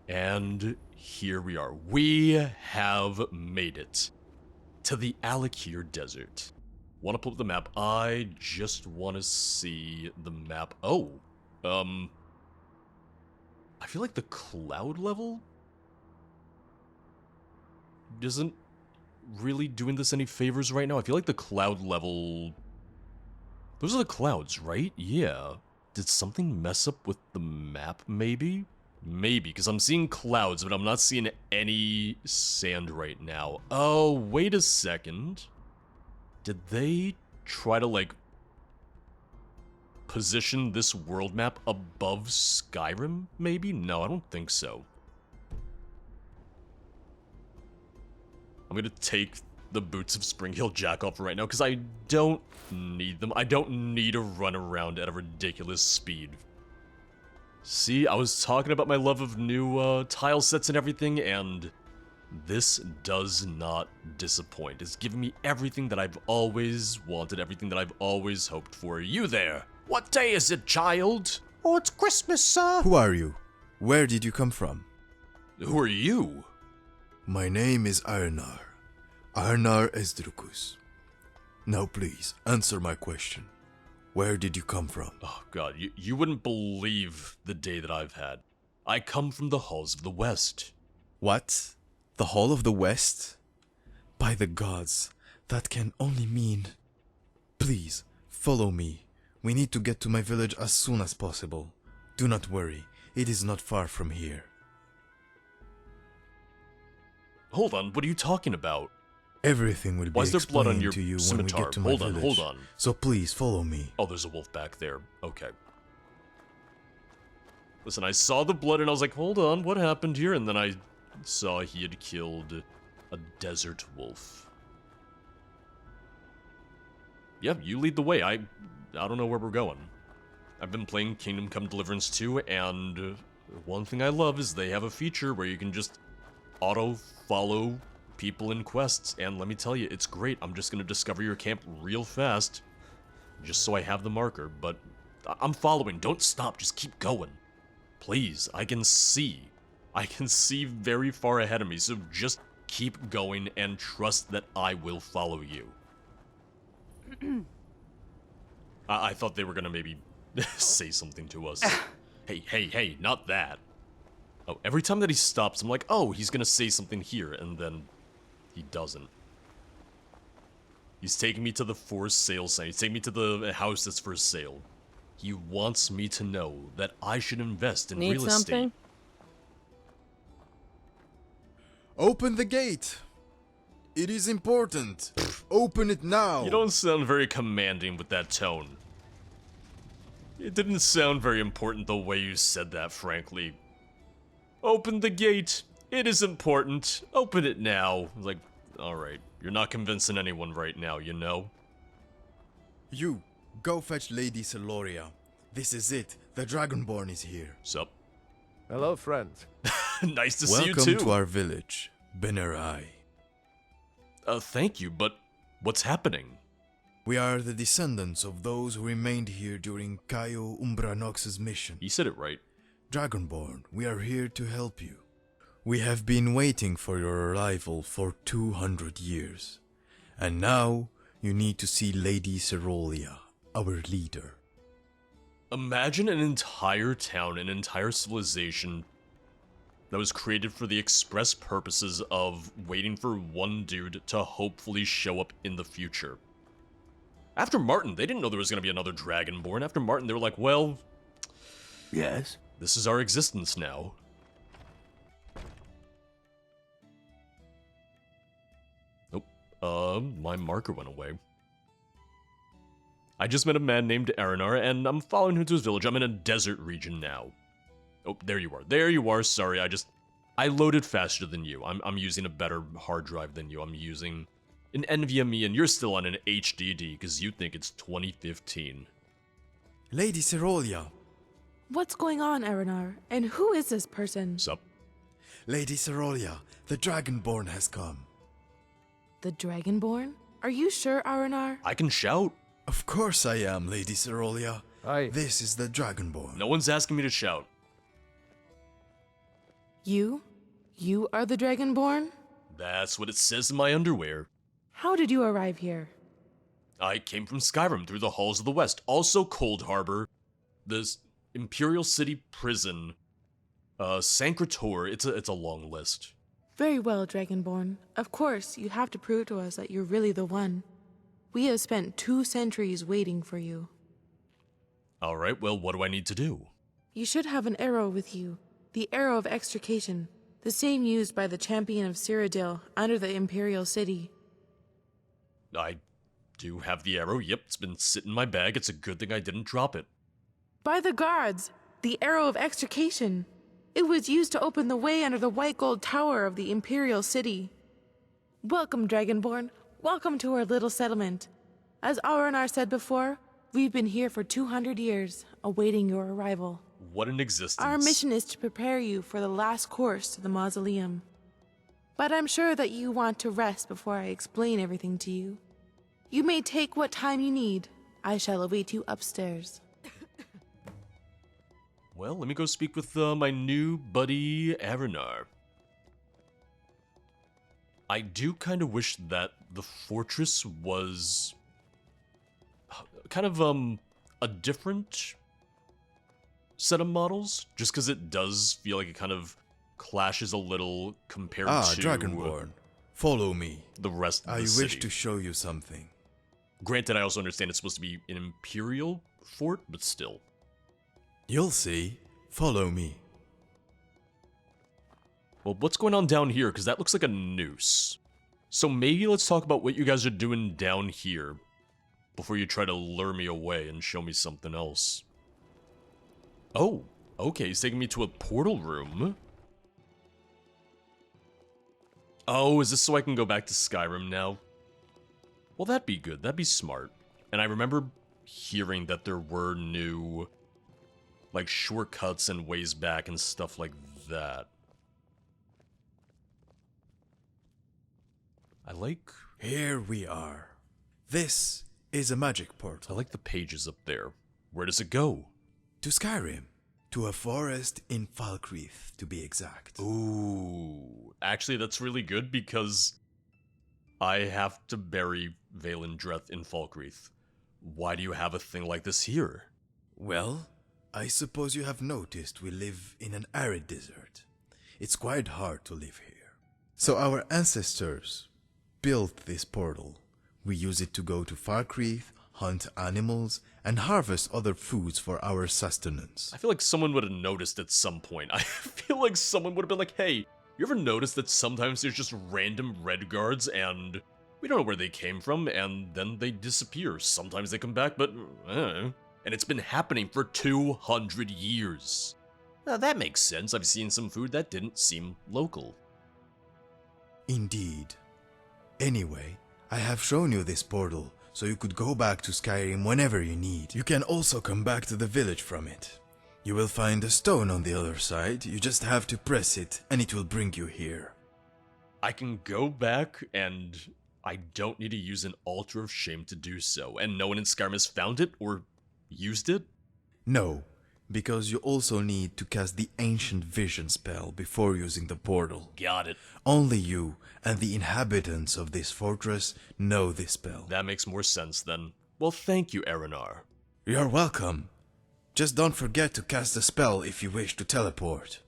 And here we are. We have made it to the Alik'r Desert. Want to pull up the map? I just want to see the map. Oh, I feel like the cloud level isn't really doing this any favors right now. I feel like the cloud level... Those are the clouds, right? Yeah. Did something mess up with the map, maybe? Maybe, because I'm seeing clouds, but I'm not seeing any sand right now. Oh, wait a second. Did they try to, like, position this world map above Skyrim, maybe? No, I don't think so. I'm gonna take the boots of Springhill Jack off right now, because I don't need them. I don't need to run around at a ridiculous speed. See, I was talking about my love of new tile sets and everything, and this does not disappoint. It's giving me everything that I've always wanted, everything that I've always hoped for. You there! What day is it, child? Oh, it's Christmas, sir. Who are you? Where did you come from? Who are you? My name is Arnar. Arnar Esdrukus. Now please, answer my question. Where did you come from? Oh god, you wouldn't believe the day that I've had. I come from the halls of the West. What? The Hall of the West? By the gods, that can only mean... Please, follow me. We need to get to my village as soon as possible. Do not worry, it is not far from here. Hold on, what are you talking about? Everything will be Why is there blood on explained your to you when we scimitar? get to my Hold on, village. hold on. So please, follow me. Oh, there's a wolf back there. Okay. Listen, I saw the blood and I was like, hold on, what happened here? And then I saw he had killed a desert wolf. Yeah, you lead the way. I don't know where we're going. I've been playing Kingdom Come Deliverance 2, and one thing I love is they have a feature where you can just auto-follow people in quests, and let me tell you, it's great. I'm just gonna discover your camp real fast, just so I have the marker, but I'm following. Don't stop, just keep going. Please, I can see very far ahead of me, so just keep going and trust that I will follow you. I thought they were gonna maybe say something to us. Hey, not that. Oh, every time that he stops, I'm like, oh, he's gonna say something here, and then he doesn't. He's taking me to the for sale sign. He's taking me to the house that's for sale. He wants me to know that I should invest in real estate. Open the gate! It is important! Open it now! You don't sound very commanding with that tone. It didn't sound very important the way you said that, frankly. Open the gate! It is important! Open it now! Like, alright, you're not convincing anyone right now, you know? You, go fetch Lady Syloria. This is it, the Dragonborn is here. Sup? Hello, friend. Nice to see you too! Welcome to our village, Ben Erai. Thank you, but what's happening? We are the descendants of those who remained here during Caio Umbranox's mission. You said it right. Dragonborn, we are here to help you. We have been waiting for your arrival for 200 years. And now, you need to see Lady Syloria, our leader. Imagine an entire town, an entire civilization that was created for the express purposes of waiting for one dude to hopefully show up in the future. After Martin, they didn't know there was going to be another Dragonborn. After Martin, they were like, well... Yes? This is our existence now. Oh, my marker went away. I just met a man named Arnar, and I'm following him to his village. I'm in a desert region now. Oh, there you are. There you are. Sorry, I loaded faster than you. I'm using a better hard drive than you. I'm using an NVMe, and you're still on an HDD, because you think it's 2015. Lady Syloria. What's going on, Arnar? And who is this person? Sup? Lady Syloria, the Dragonborn has come. The Dragonborn? Are you sure, Arnar? I can shout. Of course I am, Lady Syloria. Aye. This is the Dragonborn. No one's asking me to shout. You? You are the Dragonborn? That's what it says in my underwear. How did you arrive here? I came from Skyrim through the halls of the West, also Cold Harbor, this Imperial City prison, Sancrator. It's a long list. Very well, Dragonborn. Of course, you have to prove to us that you're really the one. We have spent 2 centuries waiting for you. Alright, well, what do I need to do? You should have an arrow with you. The Arrow of Extrication. The same used by the Champion of Cyrodiil under the Imperial City. I do have the arrow, yep, it's been sitting in my bag. It's a good thing I didn't drop it. By the guards! The Arrow of Extrication! It was used to open the way under the white gold tower of the Imperial City. Welcome, Dragonborn. Welcome to our little settlement. As Aranar said before, we've been here for 200 years, awaiting your arrival. What an existence. Our mission is to prepare you for the last course to the mausoleum. But I'm sure that you want to rest before I explain everything to you. You may take what time you need. I shall await you upstairs. Well, let me go speak with my new buddy, Aranar. I do kind of wish that the fortress was kind of a different set of models, just because it does feel like it kind of clashes a little compared to Dragonborn, follow me. the rest of the I city. wish to show you something. Granted, I also understand it's supposed to be an imperial fort, but still. You'll see. Follow me. Well, what's going on down here? Because that looks like a noose. So maybe let's talk about what you guys are doing down here before you try to lure me away and show me something else. Oh, okay, he's taking me to a portal room. Oh, is this so I can go back to Skyrim now? Well, that'd be good. That'd be smart. And I remember hearing that there were new, like, shortcuts and ways back and stuff like that. Here we are. This is a magic I portal. like the pages up there. Where does it go? To Skyrim. To a forest in Falkreath, to be exact. Ooh. Actually, that's really good because I have to bury Vaelendreth in Falkreath. Why do you have a thing like this here? Well, I suppose you have noticed we live in an arid desert. It's quite hard to live here. So our ancestors built this portal. We use it to go to Falkreath, hunt animals, and harvest other foods for our sustenance. I feel like someone would have noticed at some point. I feel like someone would have been like, hey, you ever notice that sometimes there's just random red guards and we don't know where they came from and then they disappear. Sometimes they come back, but and it's been happening for 200 years. Now that makes sense. I've seen some food that didn't seem local. Indeed. Anyway, I have shown you this portal, so you could go back to Skyrim whenever you need. You can also come back to the village from it. You will find a stone on the other side, you just have to press it, and it will bring you here. I can go back and I don't need to use an altar of shame to do so, and no one in Skyrim has found it or used it? No, because you also need to cast the Ancient Vision spell before using the portal. Got it. Only you and the inhabitants of this fortress know this spell. That makes more sense then. Well, thank you, Aranar. You're welcome. Just don't forget to cast the spell if you wish to teleport.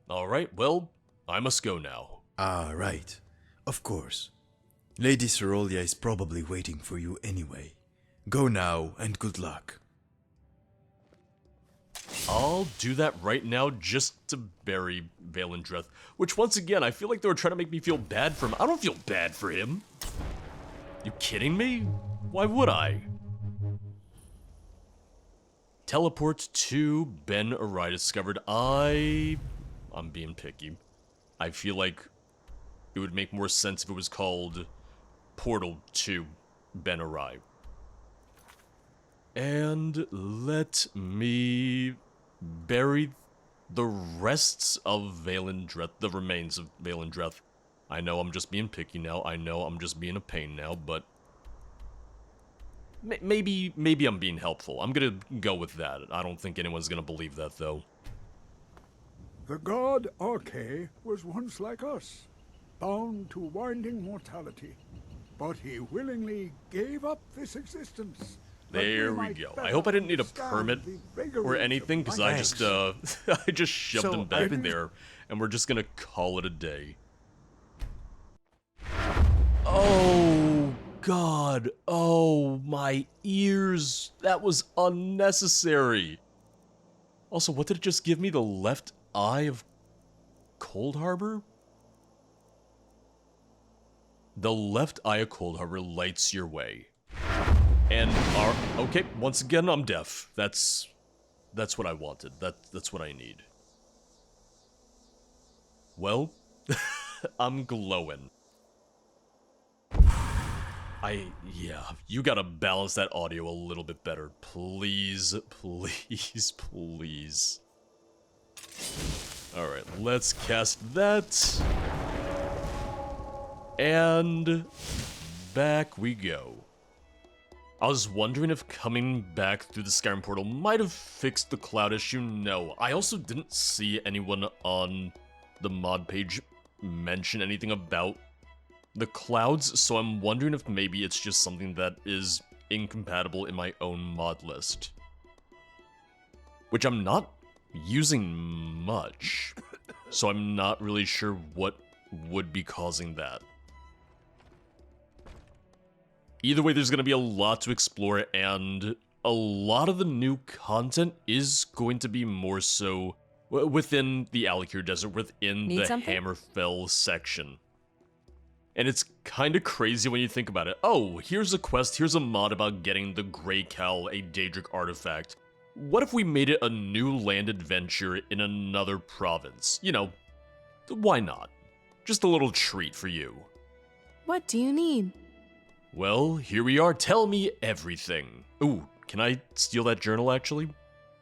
Alright, well, I must go now. Ah, right. Of course. Lady Syloria is probably waiting for you anyway. Go now, and good luck. I'll do that right now just to bury Vaelendreth, which once again, I feel like they were trying to make me feel bad for him. I don't feel bad for him. You kidding me? Why would I? Teleport to Ben Erai discovered. I'm being picky. I feel like it would make more sense if it was called Portal to Ben Erai. And let me bury the rests of Vaelendreth, the remains of Vaelendreth. I know I'm just being picky now. I know I'm just being a pain now, but maybe I'm being helpful. I'm gonna go with that. I don't think anyone's gonna believe that, though. The god Alik'r was once like us, bound to winding mortality. But he willingly gave up this existence. There we go. I hope I didn't need a permit or anything, because I just, I just shoved him back there, and we're just gonna call it a day. Oh, God. Oh, my ears. That was unnecessary. Also, what did it just give me? The left eye of Cold Harbor? The left eye of Cold Harbor lights your way. And okay, once again, I'm deaf. That's what I wanted. That's what I need. Well, I'm glowing. Yeah, you gotta balance that audio a little bit better. Please, please, please. Alright, let's cast that. And back we go. I was wondering if coming back through the Skyrim portal might have fixed the cloud issue. No, I also didn't see anyone on the mod page mention anything about the clouds, so I'm wondering if maybe it's just something that is incompatible in my own mod list. Which I'm not using much, so I'm not really sure what would be causing that. Either way, there's going to be a lot to explore, and a lot of the new content is going to be more so within the Alik'r Desert, within the Hammerfell section. And it's kind of crazy when you think about it. Oh, here's a quest, here's a mod about getting the Grey Cowl, a Daedric artifact. What if we made it a new land adventure in another province? You know, why not? Just a little treat for you. What do you need? Well, here we are. Tell me everything. Ooh, can I steal that journal, actually?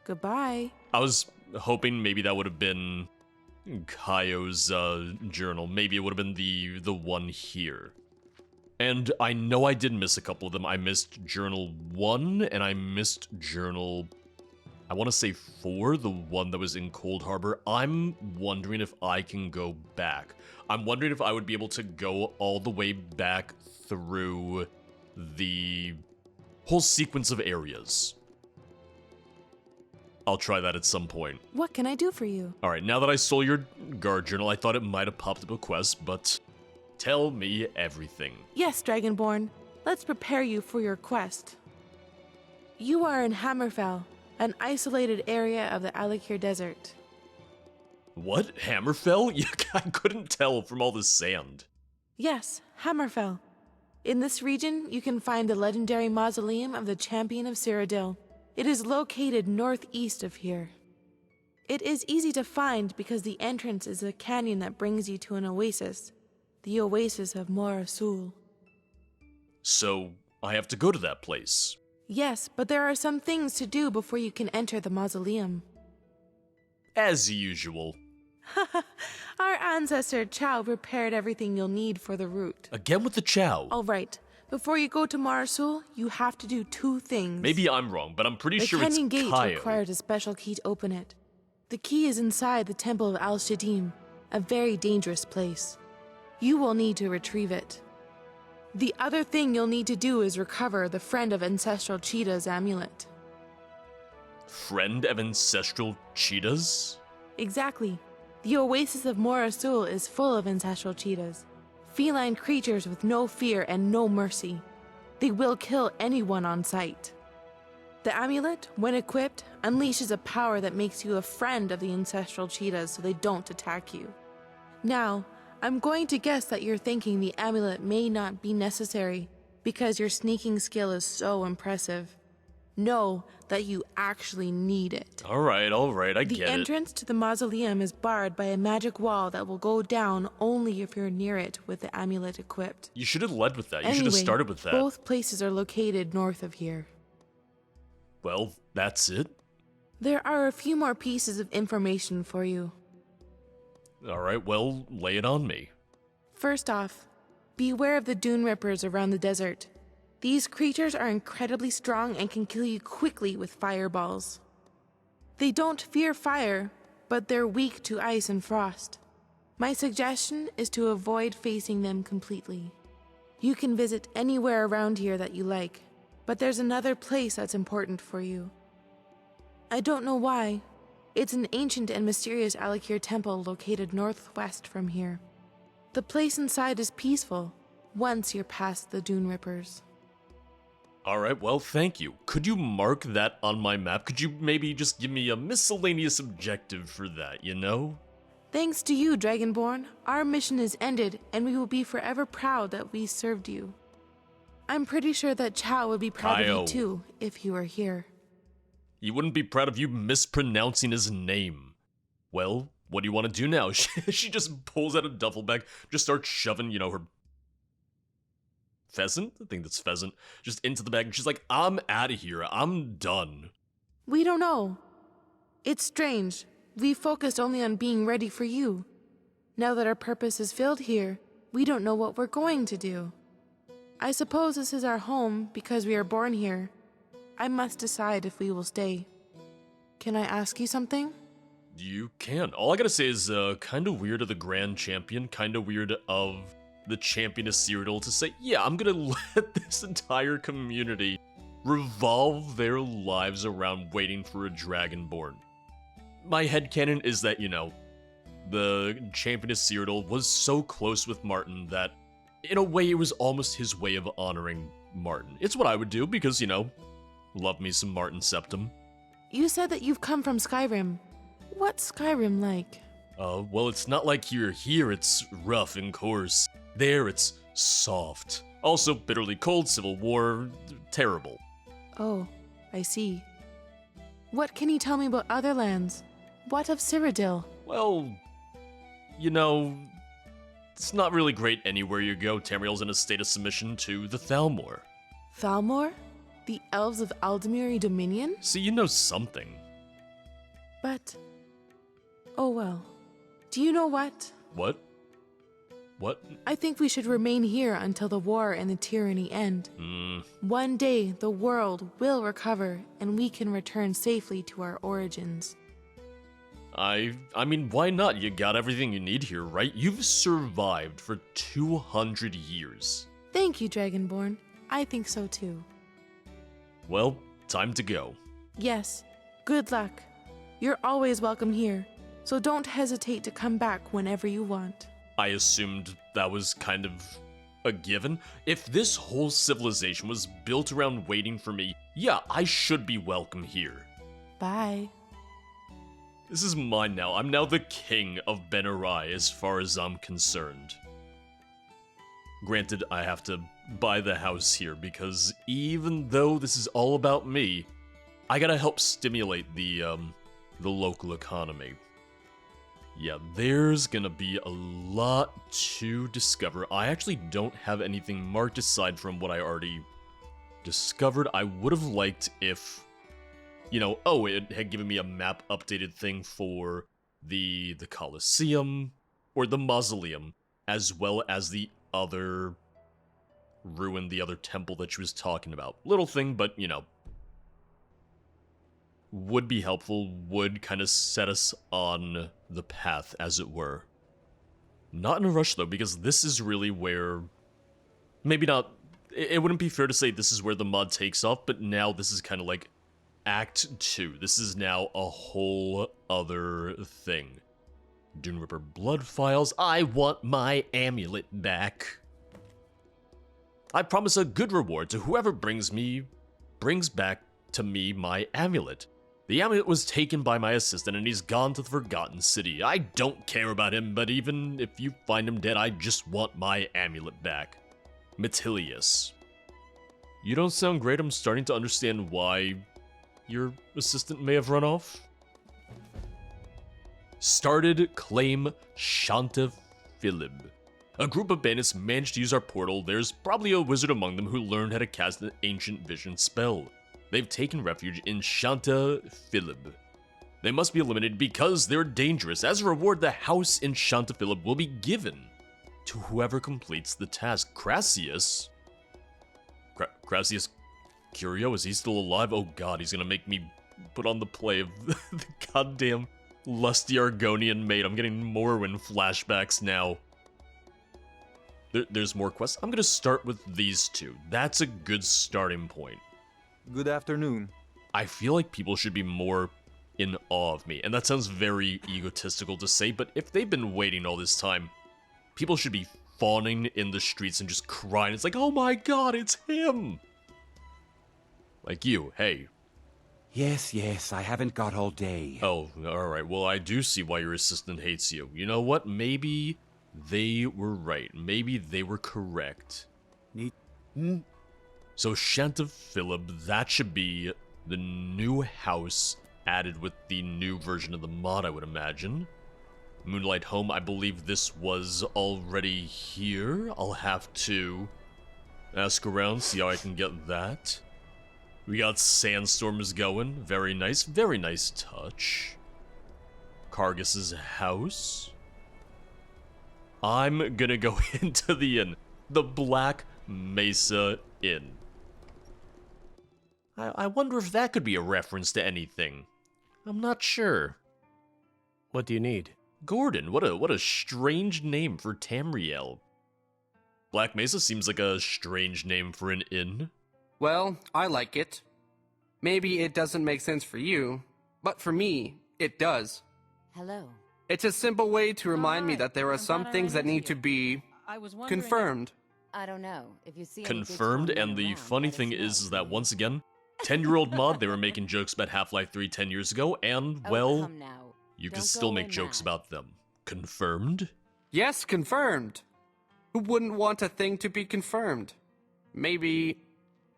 Goodbye. I was hoping maybe that would have been Kaio's journal. Maybe it would have been the one here. And I know I did miss a couple of them. I missed Journal 1, and I missed Journal, I want to say 4, the one that was in Cold Harbor. I'm wondering if I can go back. I'm wondering if I would be able to go all the way back through the whole sequence of areas. I'll try that at some point. What can I do for you? Alright, now that I stole your guard journal, I thought it might have popped up a quest, but tell me everything. Yes, Dragonborn. Let's prepare you for your quest. You are in Hammerfell, an isolated area of the Alik'r Desert. What? Hammerfell? I couldn't tell from all the sand. Yes, Hammerfell. In this region, you can find the legendary mausoleum of the Champion of Cyrodiil. It is located northeast of here. It is easy to find because the entrance is a canyon that brings you to an oasis, the Oasis of Mor Asul. So, I have to go to that place? Yes, but there are some things to do before you can enter the mausoleum. As usual. Our ancestor Chow prepared everything you'll need for the route. Again with the Chow? All right. Before you go to Mor Asul, you have to do 2 things. Maybe I'm wrong, but I'm pretty sure it's The canyon Kaio. gate requires a special key to open it. The key is inside the Temple of Al-Shadim, a very dangerous place. You will need to retrieve it. The other thing you'll need to do is recover the Friend of Ancestral Cheetah's amulet. Friend of Ancestral Cheetahs? Exactly. The Oasis of Mor Asul is full of ancestral cheetahs. Feline creatures with no fear and no mercy. They will kill anyone on sight. The amulet, when equipped, unleashes a power that makes you a friend of the ancestral cheetahs so they don't attack you. Now, I'm going to guess that you're thinking the amulet may not be necessary because your sneaking skill is so impressive. Know that you actually need it. Alright, I get it. The entrance to the mausoleum is barred by a magic wall that will go down only if you're near it with the amulet equipped. You should have led with that. You should Anyway, have started with that. Both places are located north of here. Well, that's it. There are a few more pieces of information for you. Alright, well, lay it on me. First off, beware of the dune rippers around the desert. These creatures are incredibly strong and can kill you quickly with fireballs. They don't fear fire, but they're weak to ice and frost. My suggestion is to avoid facing them completely. You can visit anywhere around here that you like, but there's another place that's important for you. I don't know why. It's an ancient and mysterious Alik'r temple located northwest from here. The place inside is peaceful, once you're past the Dune Rippers. Alright, well, thank you. Could you mark that on my map? Could you maybe just give me a miscellaneous objective for that, you know? Thanks to you, Dragonborn, our mission is ended, and we will be forever proud that we served you. I'm pretty sure that Chow would be proud of you too, if he were here. He wouldn't be proud of you mispronouncing his name. Well, what do you want to do now? She just pulls out a duffel bag, just starts shoving, her pheasant? I think that's pheasant. Just into the bag, and she's like, I'm out of here. I'm done. We don't know. It's strange. We focused only on being ready for you. Now that our purpose is filled here, we don't know what we're going to do. I suppose this is our home because we are born here. I must decide if we will stay. Can I ask you something? You can. All I gotta say is, kinda weird of the Grand Champion, kinda weird of the Championess Cyrodiil to say, yeah, I'm gonna let this entire community revolve their lives around waiting for a Dragonborn. My headcanon is that, the Championess Cyrodiil was so close with Martin that, in a way, it was almost his way of honoring Martin. It's what I would do because, love me some Martin Septum. You said that you've come from Skyrim. What's Skyrim like? Well, it's not like here it's rough and coarse. There it's soft. Also bitterly cold, civil war, terrible. Oh, I see. What can you tell me about other lands? What of Cyrodiil? Well, it's not really great anywhere you go. Tamriel's in a state of submission to the Thalmor. Thalmor? The elves of Aldemiri Dominion? See, you know something. But... oh well. Do you know what? What? What? I think we should remain here until the war and the tyranny end. One day, the world will recover, and we can return safely to our origins. I mean, why not? You got everything you need here, right? You've survived for 200 years. Thank you, Dragonborn. I think so too. Well, time to go. Yes. Good luck. You're always welcome here, so don't hesitate to come back whenever you want. I assumed that was kind of a given. If this whole civilization was built around waiting for me, yeah, I should be welcome here. Bye. This is mine now. I'm now the king of Ben Erai as far as I'm concerned. Granted, I have to buy the house here because even though this is all about me, I gotta help stimulate the local economy. Yeah, there's gonna be a lot to discover. I actually don't have anything marked aside from what I already discovered. I would have liked if, it had given me a map updated thing for the Colosseum or the Mausoleum, as well as the other ruin, the other temple that she was talking about. Little thing, but, would be helpful, would kind of set us on the path, as it were. Not in a rush, though, because this is really where... maybe not... it wouldn't be fair to say this is where the mod takes off, but now this is kind of like Act 2. This is now a whole other thing. Dune Ripper blood files. I want my amulet back. I promise a good reward to whoever brings back to me my amulet. The amulet was taken by my assistant and he's gone to the Forgotten City. I don't care about him, but even if you find him dead, I just want my amulet back. Metilius. You don't sound great. I'm starting to understand why your assistant may have run off. Started claim Shanta Filibb. A group of bandits managed to use our portal. There's probably a wizard among them who learned how to cast an ancient vision spell. They've taken refuge in Shanta Filibb. They must be eliminated because they're dangerous. As a reward, the house in Shanta Filibb will be given to whoever completes the task. Crassius Curio, is he still alive? Oh god, he's gonna make me put on the play of the goddamn Lusty Argonian maid. I'm getting Morrowind flashbacks now. There's more quests. I'm gonna start with these two. That's a good starting point. Good afternoon. I feel like people should be more in awe of me. And that sounds very egotistical to say, but if they've been waiting all this time, people should be fawning in the streets and just crying. It's like, oh my god, it's him! Like you, hey. Yes, I haven't got all day. Oh, alright, well I do see why your assistant hates you. You know what, maybe they were right. Maybe they were correct. So Shanta Filibb, that should be the new house added with the new version of the mod, I would imagine. Moonlight Home, I believe this was already here. I'll have to ask around, see how I can get that. We got Sandstorms going. Very nice touch. Cargus's house. I'm gonna go into the inn. The Black Mesa Inn. I wonder if that could be a reference to anything. I'm not sure. What do you need? Gordon, what a strange name for Tamriel. Black Mesa seems like a strange name for an inn. Well, I like it. Maybe it doesn't make sense for you, but for me, it does. Hello. It's a simple way to remind me that there are some things that need to be confirmed. I don't know if you see Confirmed, and the funny thing is that once again, 10-year-old mod, they were making jokes about Half-Life 3 10 years ago, and, well, you can still make jokes about them. Confirmed? Yes, confirmed. Who wouldn't want a thing to be confirmed? Maybe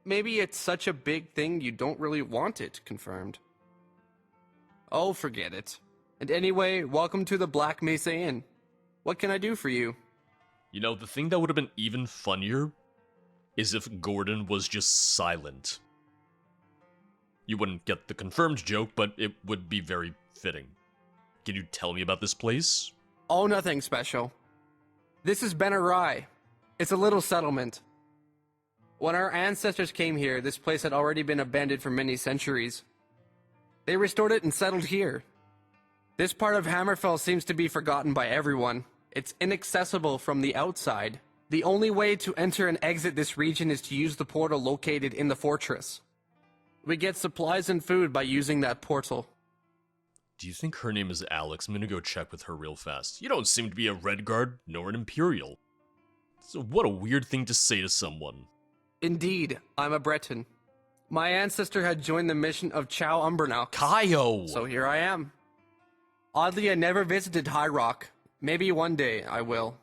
it's such a big thing you don't really want it confirmed. Oh, forget it. And anyway, welcome to the Black Mesa Inn. What can I do for you? You know, the thing that would have been even funnier is if Gordon was just silent. You wouldn't get the confirmed joke, but it would be very fitting. Can you tell me about this place? Oh, nothing special. This is Ben Erai. It's a little settlement. When our ancestors came here, this place had already been abandoned for many centuries. They restored it and settled here. This part of Hammerfell seems to be forgotten by everyone. It's inaccessible from the outside. The only way to enter and exit this region is to use the portal located in the fortress. We get supplies and food by using that portal. Do you think her name is Alex? I'm gonna go check with her real fast. You don't seem to be a Redguard, nor an Imperial. So what a weird thing to say to someone. Indeed, I'm a Breton. My ancestor had joined the mission of Cowl of Nocturnal. Kaio! So here I am. Oddly, I never visited High Rock. Maybe one day I will.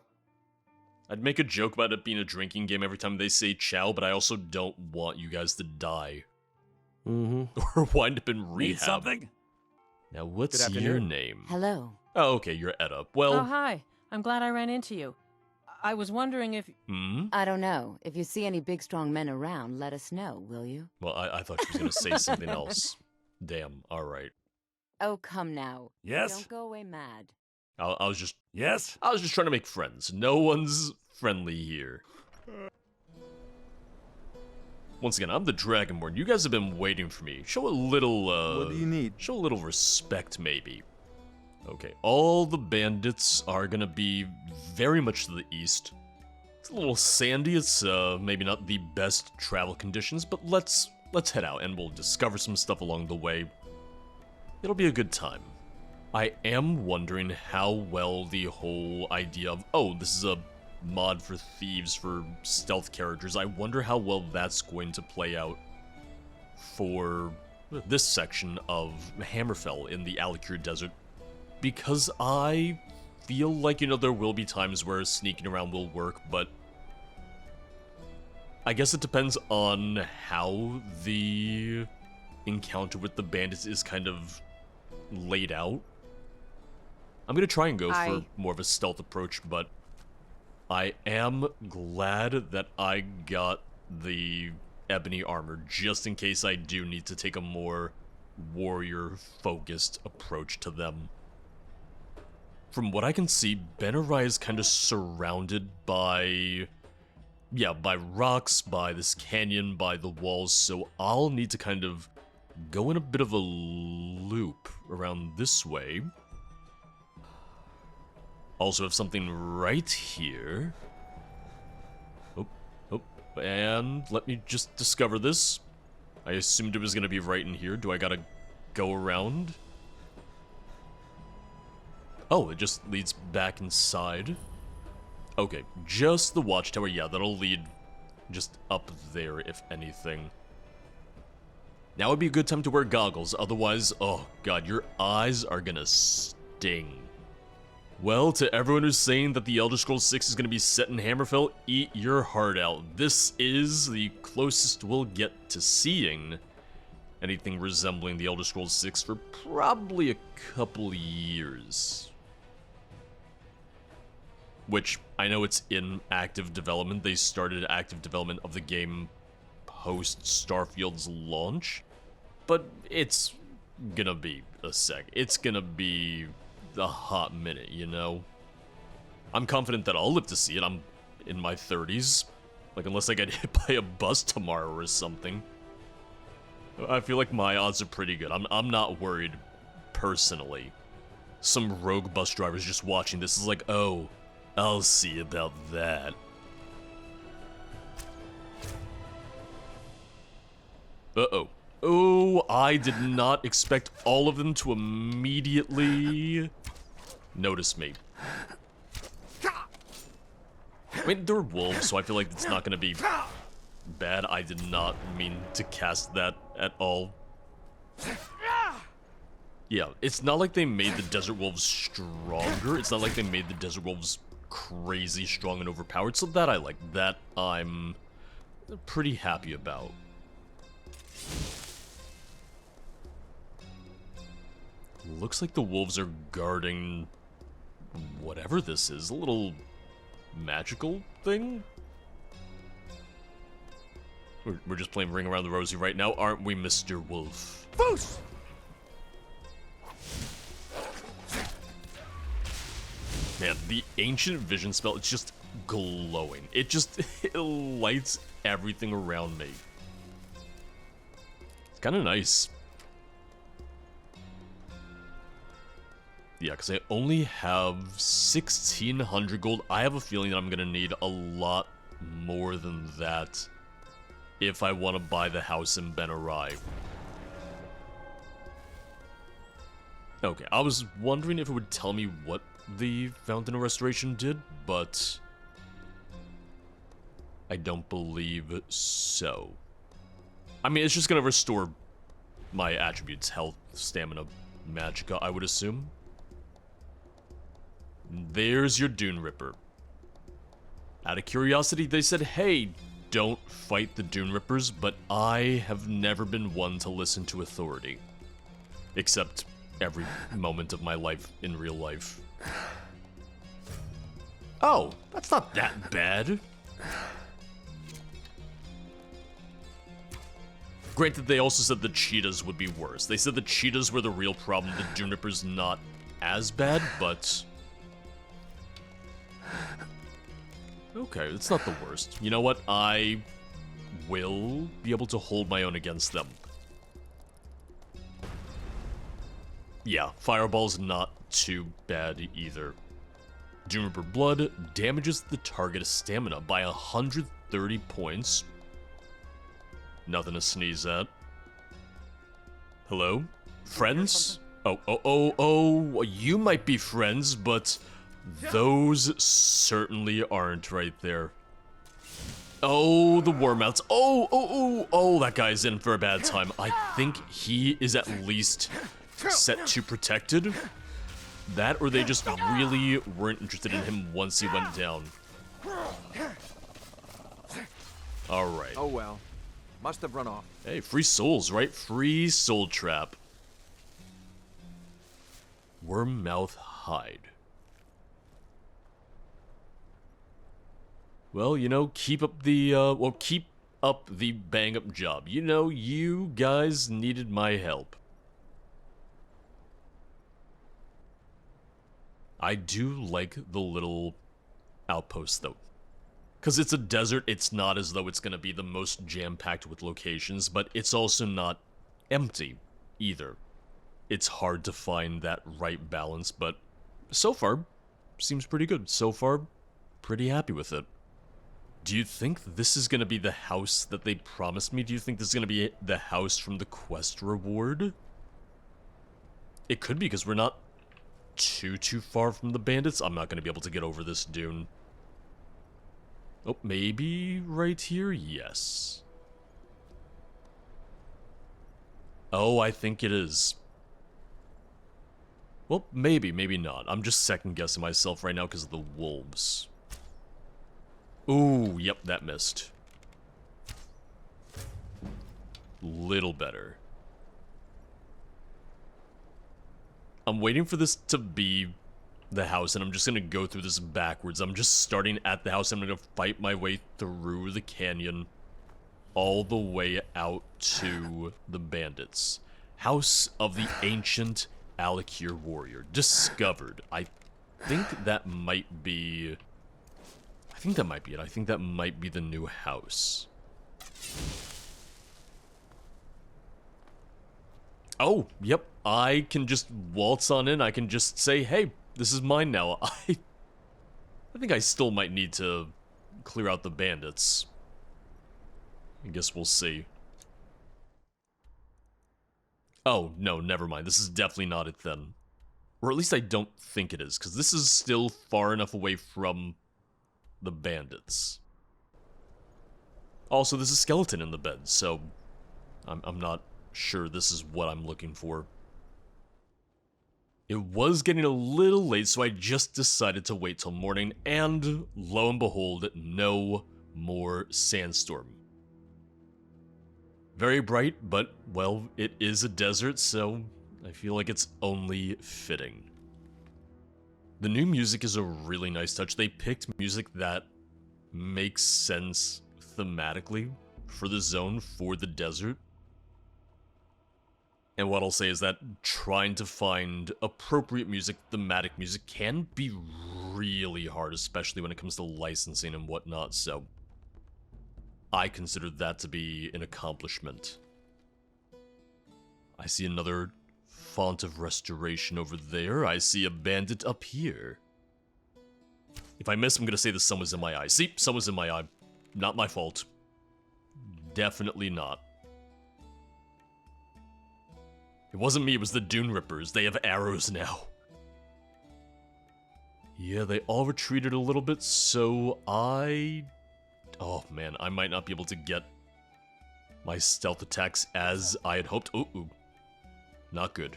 I'd make a joke about it being a drinking game every time they say chow, but I also don't want you guys to die. Or wind up in rehab. Need something? Now, what's your name? Hello. Oh, okay, you're Edda. Well... Oh, hi. I'm glad I ran into you. I was wondering if... I don't know. If you see any big, strong men around, let us know, will you? Well, I thought she was going to say something else. Damn, alright. Oh, come now. Yes? Don't go away mad. I was just... Yes? I was just trying to make friends. No one's friendly here. Once again, I'm the Dragonborn. You guys have been waiting for me. Show a little, What do you need? Show a little respect, maybe. Okay, all the bandits are gonna be very much to the east. It's a little sandy. It's, maybe not the best travel conditions, but let's head out and we'll discover some stuff along the way. It'll be a good time. I am wondering how well the whole idea of, oh, this is a mod for thieves, for stealth characters, I wonder how well that's going to play out for this section of Hammerfell in the Alik'r Desert. Because I feel like, you know, there will be times where sneaking around will work, but I guess it depends on how the encounter with the bandits is kind of laid out. I'm gonna try and go for more of a stealth approach, but I am glad that I got the ebony armor, just in case I do need to take a more warrior-focused approach to them. From what I can see, Ben Erai is kind of surrounded by... yeah, by rocks, by this canyon, by the walls, so I'll need to kind of go in a bit of a loop around this way. Also have something right here. Oh, oh, and let me just discover this. I assumed it was gonna be right in here. Do I gotta go around? Oh, it just leads back inside. Okay, just the watchtower. Yeah, that'll lead just up there, if anything. Now would be a good time to wear goggles, otherwise, oh god, your eyes are gonna sting. Well, to everyone who's saying that the Elder Scrolls 6 is gonna be set in Hammerfell, eat your heart out. This is the closest we'll get to seeing anything resembling the Elder Scrolls 6 for probably a couple years. Which, I know it's in active development. They started active development of the game post Starfield's launch. But it's gonna be a sec. It's gonna be a hot minute, you know? I'm confident that I'll live to see it. I'm in my 30s. Like, unless I get hit by a bus tomorrow or something. I feel like my odds are pretty good. I'm not worried, personally. Some rogue bus driver's just watching this is like, oh, I'll see about that. Uh-oh. Oh, I did not expect all of them to immediately notice me. I mean, they're wolves, so I feel like it's not gonna be bad. I did not mean to cast that at all. Yeah, it's not like they made the desert wolves stronger. It's not like they made the desert wolves crazy strong and overpowered, so that I like. That I'm pretty happy about. Looks like the wolves are guarding whatever this is. A little magical thing? We're just playing Ring Around the Rosie right now, aren't we, Mr. Wolf? Foos! Man, the Ancient Vision spell, it's just glowing. It lights everything around me. It's kind of nice. Yeah, because I only have 1,600 gold. I have a feeling that I'm going to need a lot more than that if I want to buy the house in Ben Erai. Okay, I was wondering if it would tell me what the Fountain of Restoration did, but I don't believe so. I mean, it's just going to restore my attributes, health, stamina, magicka, I would assume. There's your Dune Ripper. Out of curiosity, they said, hey, don't fight the Dune Rippers, but I have never been one to listen to authority. Except every moment of my life in real life. Oh, that's not that bad. Granted, they also said the cheetahs would be worse. They said the cheetahs were the real problem, the Dune Rippers not as bad, but... okay, it's not the worst. You know what? I will be able to hold my own against them. Yeah, Fireball's not too bad either. Dune Ripper Blood damages the target's stamina by 130 points. Nothing to sneeze at. Hello? Friends? Oh, you might be friends, but those certainly aren't right there. Oh, the Wormouts. Oh, that guy's in for a bad time. I think he is at least set to protected. That, or they just really weren't interested in him once he went down. Alright. Oh well. Must have run off. Hey, free souls, right? Free soul trap. Wormmouth hide. Well, you know, keep up the, keep up the bang-up job. You know, you guys needed my help. I do like the little outpost, though. Because it's a desert, it's not as though it's going to be the most jam-packed with locations, but it's also not empty, either. It's hard to find that right balance, but so far, seems pretty good. So far, pretty happy with it. Do you think this is gonna be the house that they promised me? Do you think this is gonna be the house from the quest reward? It could be, because we're not too far from the bandits. I'm not gonna be able to get over this dune. Oh, maybe right here? Yes. Oh, I think it is. Well, maybe not. I'm just second-guessing myself right now because of the wolves. Ooh, yep, that missed. Little better. I'm waiting for this to be the house, and I'm just gonna go through this backwards. I'm just starting at the house, and I'm gonna fight my way through the canyon all the way out to the bandits. House of the Ancient Alik'r Warrior. Discovered. I think that might be... I think that might be it. I think that might be the new house. Oh, yep. I can just waltz on in. I can just say, hey, this is mine now. I think I still might need to clear out the bandits. I guess we'll see. Oh, no, never mind. This is definitely not it then. Or at least I don't think it is, because this is still far enough away from the bandits. Also, there's a skeleton in the bed, so I'm not sure this is what I'm looking for. It was getting a little late, so I just decided to wait till morning, and lo and behold, no more sandstorm. Very bright, but, well, it is a desert, so I feel like it's only fitting. The new music is a really nice touch. They picked music that makes sense thematically for the zone, for the desert. And what I'll say is that trying to find appropriate music, thematic music, can be really hard, especially when it comes to licensing and whatnot, so I consider that to be an accomplishment. I see another font of restoration over there. I see a bandit up here. If I miss, I'm gonna say the sun was in my eye. See, sun was in my eye. Not my fault. Definitely not. It wasn't me, it was the Dune Rippers. They have arrows now. Yeah, they all retreated a little bit, so oh man, I might not be able to get my stealth attacks as I had hoped. Ooh. Not good.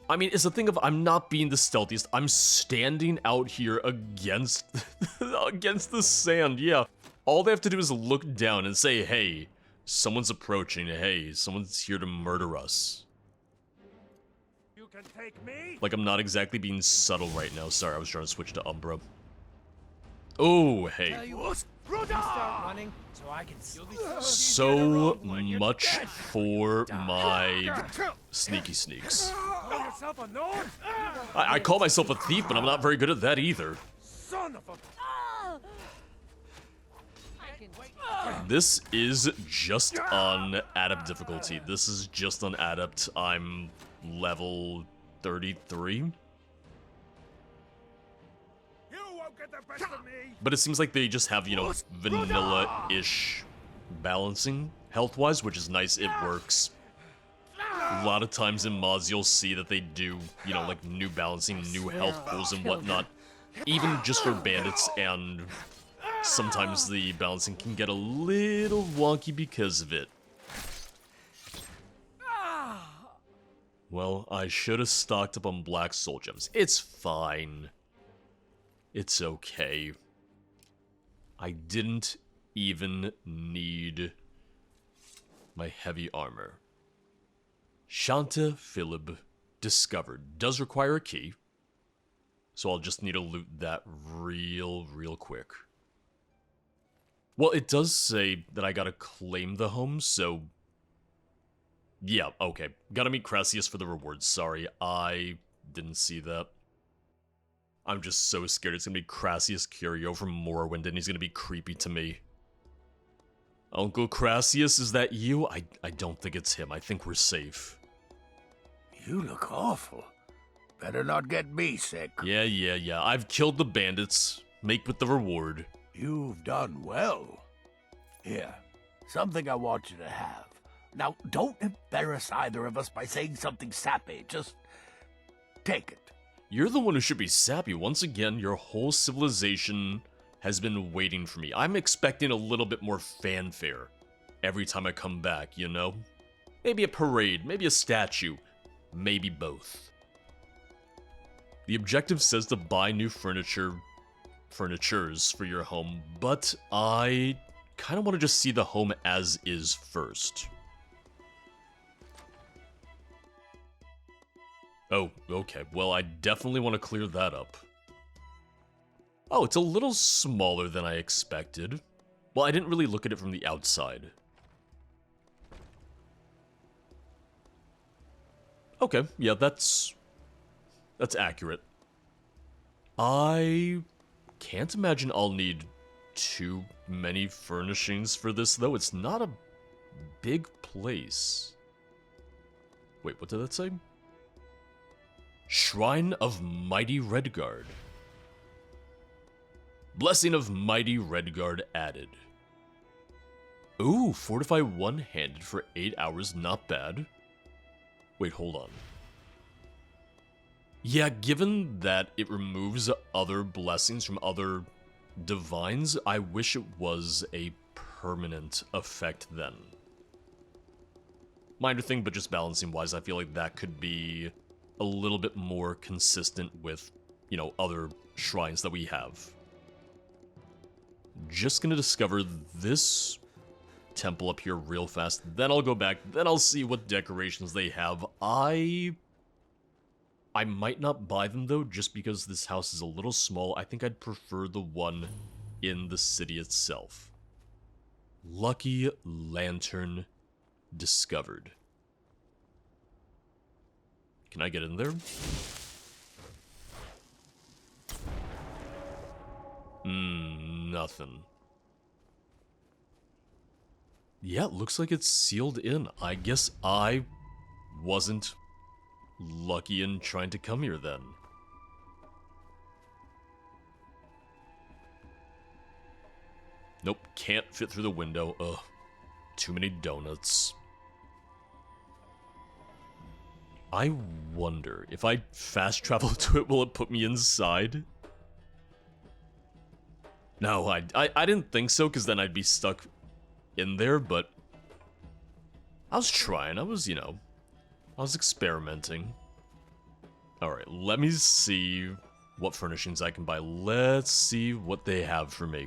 I mean, it's a thing of I'm not being the stealthiest. I'm standing out here against against the sand, yeah. All they have to do is look down and say, hey, someone's approaching. Hey, someone's here to murder us. You can take me? Like, I'm not exactly being subtle right now. Sorry, I was trying to switch to Umbra. Oh, hey. Start running so I can So much for my sneaky sneaks. Call yourself a gnome? I call myself a thief, but I'm not very good at that either. Son of a... This is just on adept difficulty. This is just on adept. I'm level 33. But it seems like they just have, you know, vanilla-ish balancing health-wise, which is nice. It works. A lot of times in mods, you'll see that they do, you know, like new balancing, new health pools and whatnot. Even just for bandits, and sometimes the balancing can get a little wonky because of it. Well, I should have stocked up on black soul gems. It's fine. It's okay. I didn't even need my heavy armor. Shanta Filibb discovered. Does require a key. So I'll just need to loot that real quick. Well, it does say that I gotta claim the home, so... yeah, okay. Gotta meet Crassius for the rewards. Sorry, I didn't see that. I'm just so scared it's gonna be Crassius Curio from Morrowind and he's gonna be creepy to me. Uncle Crassius, is that you? I don't think it's him. I think we're safe. You look awful. Better not get me sick. Yeah. I've killed the bandits. Make with the reward. You've done well. Here, something I want you to have. Now, don't embarrass either of us by saying something sappy. Just take it. You're the one who should be sappy. Once again, your whole civilization has been waiting for me. I'm expecting a little bit more fanfare every time I come back, you know? Maybe a parade, maybe a statue, maybe both. The objective says to buy new furnitures for your home, but I kind of want to just see the home as is first. Oh, okay. Well, I definitely want to clear that up. Oh, it's a little smaller than I expected. Well, I didn't really look at it from the outside. Okay, yeah, that's accurate. I can't imagine I'll need too many furnishings for this, though. It's not a big place. Wait, what did that say? Shrine of Mighty Redguard. Blessing of Mighty Redguard added. Ooh, fortify one-handed for 8 hours, not bad. Wait, hold on. Yeah, given that it removes other blessings from other divines, I wish it was a permanent effect then. Minor thing, but just balancing-wise, I feel like that could be a little bit more consistent with, you know, other shrines that we have. Just gonna discover this temple up here real fast, then I'll go back, then I'll see what decorations they have. I might not buy them though, just because this house is a little small. I think I'd prefer the one in the city itself. Lucky Lantern discovered. Can I get in there? Nothing. Yeah, it looks like it's sealed in. I guess I wasn't lucky in trying to come here then. Nope, can't fit through the window. Ugh, too many donuts. I wonder, if I fast travel to it, will it put me inside? No, I didn't think so, because then I'd be stuck in there, but I was trying. I was, I was experimenting. Alright, let me see what furnishings I can buy. Let's see what they have for me.